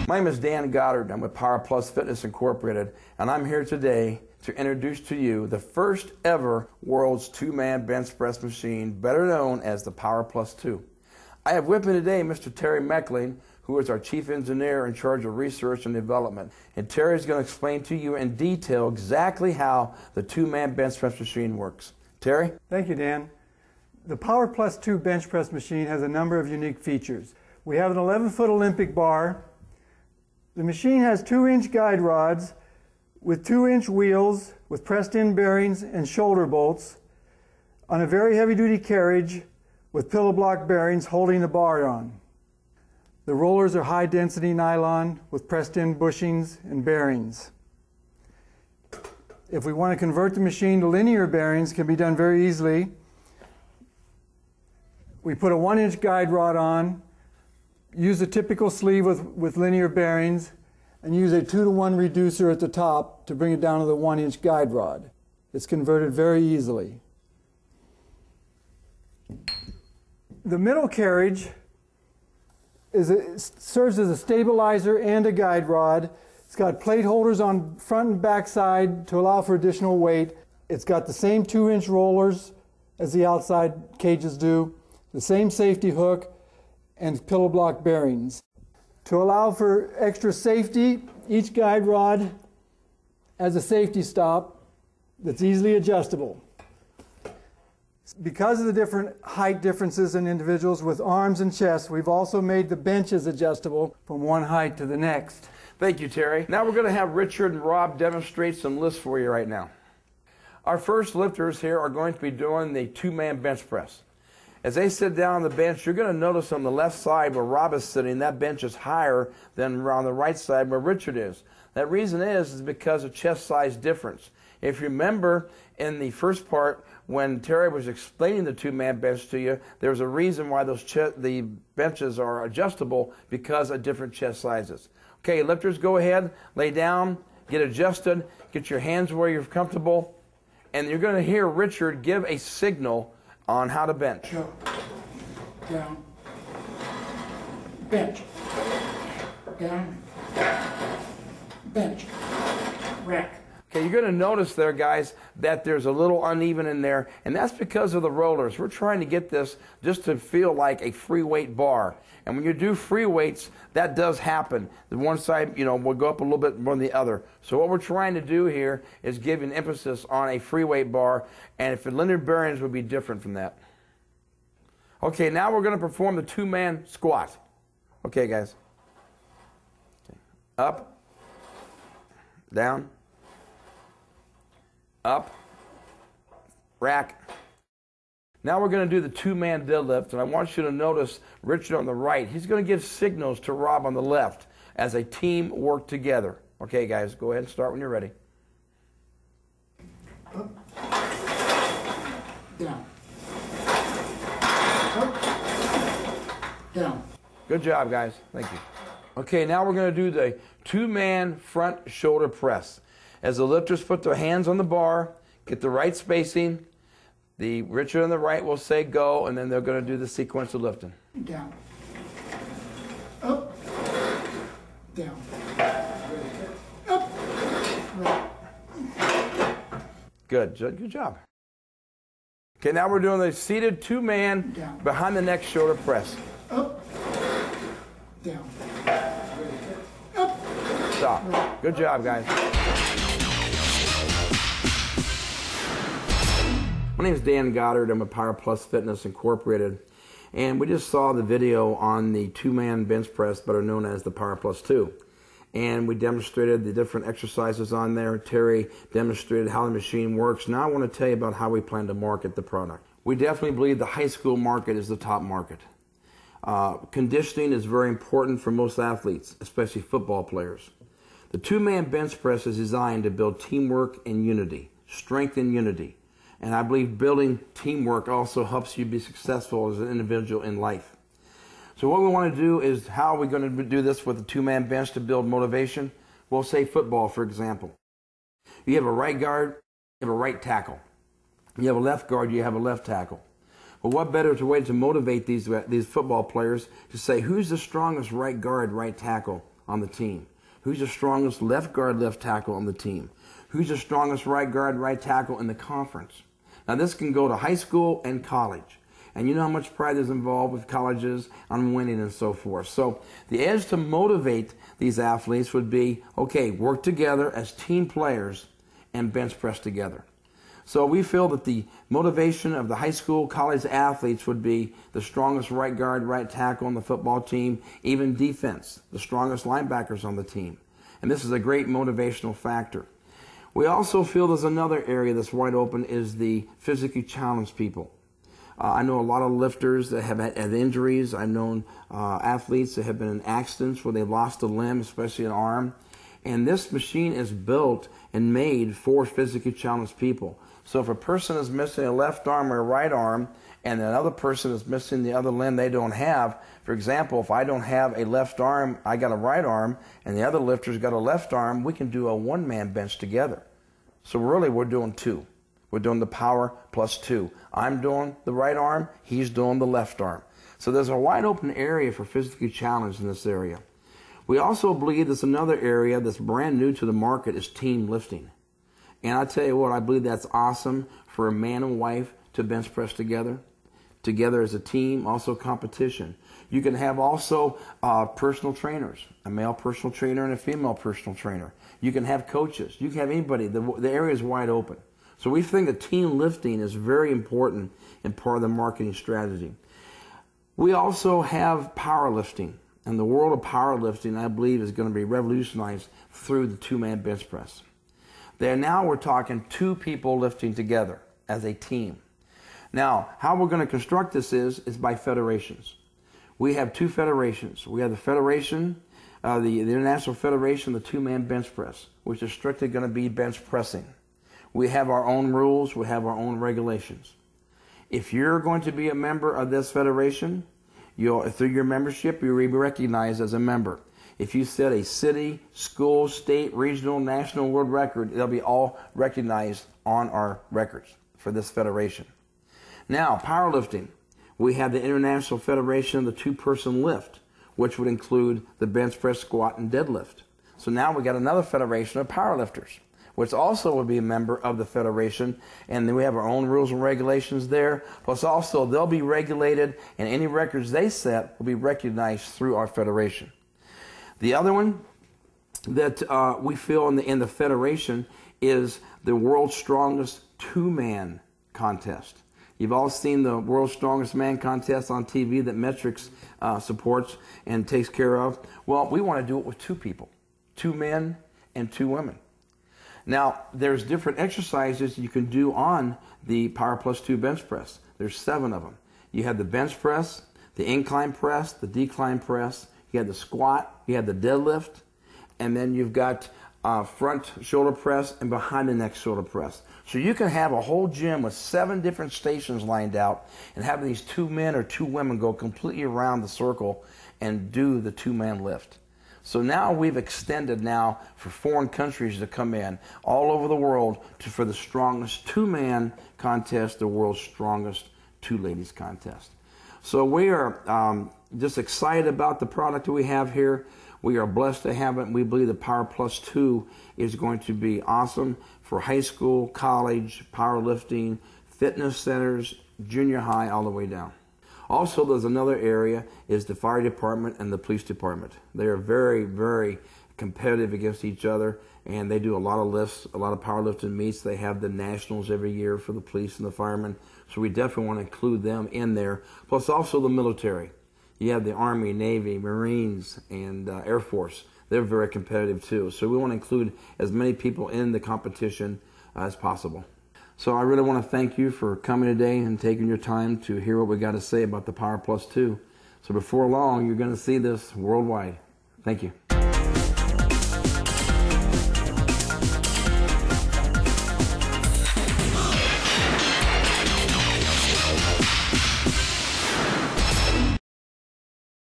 My name is Dan Goddard. I'm with Power Plus Fitness Incorporated, and I'm here today to introduce to you the first ever world's two-man bench press machine, better known as the Power Plus 2. I have with me today Mr. Terry Meckling, who is our chief engineer in charge of research and development. And Terry is going to explain to you in detail exactly how the two-man bench press machine works. Terry? Thank you, Dan. The Power Plus 2 bench press machine has a number of unique features. We have an 11-foot Olympic bar. The machine has 2-inch guide rods with 2-inch wheels with pressed-in bearings and shoulder bolts on a very heavy-duty carriage with pillow block bearings holding the bar on. The rollers are high-density nylon with pressed-in bushings and bearings. If we want to convert the machine to linear bearings, it can be done very easily. We put a 1-inch guide rod on, use a typical sleeve with linear bearings, and use a 2-to-1 reducer at the top to bring it down to the 1-inch guide rod. It's converted very easily. The middle carriage serves as a stabilizer and a guide rod. It's got plate holders on front and back side to allow for additional weight. It's got the same 2-inch rollers as the outside cages do, the same safety hook, and pillow block bearings. To allow for extra safety, each guide rod has a safety stop that's easily adjustable. Because of the different height differences in individuals with arms and chests, we've also made the benches adjustable from one height to the next. Thank you, Terry. Now we're going to have Richard and Rob demonstrate some lifts for you right now. Our first lifters here are going to be doing the two-man bench press. As they sit down on the bench, you're going to notice on the left side where Rob is sitting, that bench is higher than on the right side where Richard is. That reason is because of chest size difference. If you remember in the first part when Terry was explaining the two-man bench to you, there's a reason why the benches are adjustable because of different chest sizes. Okay, lifters, go ahead, lay down, get adjusted, get your hands where you're comfortable, and you're going to hear Richard give a signal on how to bench. Go, down, bench, down, bench, rack. Okay, you're going to notice there, guys, that there's a little uneven in there, and that's because of the rollers. We're trying to get this just to feel like a free weight bar. And when you do free weights, that does happen. The one side, will go up a little bit more than the other. So what we're trying to do here is give an emphasis on a free weight bar, and if linear bearings would be different from that. Okay, now we're going to perform the two-man squat. Okay, guys. Okay. Up, down, up, rack. Now we're going to do the two-man deadlift, and I want you to notice Richard on the right. He's going to give signals to Rob on the left as a team work together. Okay, guys, go ahead and start when you're ready. Up, down, up, down. Good job, guys. Thank you. Okay, now we're going to do the two-man front shoulder press. As the lifters put their hands on the bar, get the right spacing, the Richard on the right will say go, and then they're going to do the sequence of lifting. Down, up, down, up, right. Good job. Okay, now we're doing the seated two-man behind the neck shoulder press. Up, down, up. Stop. Good job, guys. My name is Dan Goddard. I'm with Power Plus Fitness Incorporated, and we just saw the video on the two-man bench press, better known as the Power Plus 2. And we demonstrated the different exercises on there. Terry demonstrated how the machine works. Now I want to tell you about how we plan to market the product. We definitely believe the high school market is the top market. Conditioning is very important for most athletes, especially football players. The two-man bench press is designed to build teamwork and unity, strength and unity. And I believe building teamwork also helps you be successful as an individual in life. So what we want to do is, how are we going to do this with a two-man bench to build motivation? Well, say football, for example. You have a right guard, you have a right tackle. You have a left guard, you have a left tackle. Well, what better way to motivate these football players to say, who's the strongest right guard, right tackle on the team? Who's the strongest left guard, left tackle on the team? Who's the strongest right guard, right tackle in the conference? Now this can go to high school and college. And you know how much pride is involved with colleges on winning and so forth. So the edge to motivate these athletes would be, okay, work together as team players and bench press together. So we feel that the motivation of the high school, college athletes would be the strongest right guard, right tackle on the football team, even defense, the strongest linebackers on the team. And this is a great motivational factor. We also feel there's another area that's wide open is the physically challenged people. I know a lot of lifters that have had injuries. I've known athletes that have been in accidents where they've lost a limb, especially an arm. And this machine is built and made for physically challenged people. So if a person is missing a left arm or a right arm, and another person is missing the other limb they don't have, for example, if I don't have a left arm, I got a right arm, and the other lifter's got a left arm, we can do a one-man bench together. So really we're doing two. We're doing the power plus two. I'm doing the right arm, he's doing the left arm. So there's a wide open area for physically challenged in this area. We also believe there's another area that's brand new to the market is team lifting. And I tell you what, I believe that's awesome for a man and wife to bench press together as a team, also competition. You can have also personal trainers, a male personal trainer and a female personal trainer. You can have coaches. You can have anybody. The area is wide open. So we think that team lifting is very important and part of the marketing strategy. We also have powerlifting. And the world of powerlifting, I believe, is going to be revolutionized through the two-man bench press. Now we're talking two people lifting together as a team. Now, how we're going to construct this is by federations. We have two federations. We have the federation, the International Federation of the two-man bench press, which is strictly going to be bench pressing. We have our own rules. We have our own regulations. If you're going to be a member of this federation, through your membership, you'll be recognized as a member. If you set a city, school, state, regional, national, world record, they'll be all recognized on our records for this federation. Now, powerlifting. We have the International Federation of the two-person lift, which would include the bench press, squat, and deadlift. So now we got another federation of powerlifters, which also would be a member of the federation, and then we have our own rules and regulations there. Plus also they'll be regulated, and any records they set will be recognized through our federation. The other one that we feel in the federation is the world's strongest two-man contest. You've all seen the world's strongest man contest on TV that Metrics supports and takes care of. Well, we want to do it with two people, two men and two women. Now, there's different exercises you can do on the Power Plus 2 bench press. There's 7 of them. You have the bench press, the incline press, the decline press, you have the squat, you have the deadlift, and then you've got front shoulder press and behind the neck shoulder press. So you can have a whole gym with 7 different stations lined out and have these 2 men or 2 women go completely around the circle and do the 2-man lift. So now we've extended now for foreign countries to come in all over the world for the strongest 2-man contest, the world's strongest 2 ladies contest. So we are just excited about the product that we have here. We are blessed to have it. We believe the Power Plus 2 is going to be awesome for high school, college, powerlifting, fitness centers, junior high, all the way down. Also, there's another area is the fire department and the police department. They are very, very competitive against each other, and they do a lot of lifts, a lot of powerlifting meets. They have the nationals every year for the police and the firemen, so we definitely want to include them in there. Plus also the military. You have the Army, Navy, Marines, and Air Force. They're very competitive too. So we want to include as many people in the competition as possible. So I really want to thank you for coming today and taking your time to hear what we got to say about the Power Plus 2. So before long, you're going to see this worldwide. Thank you.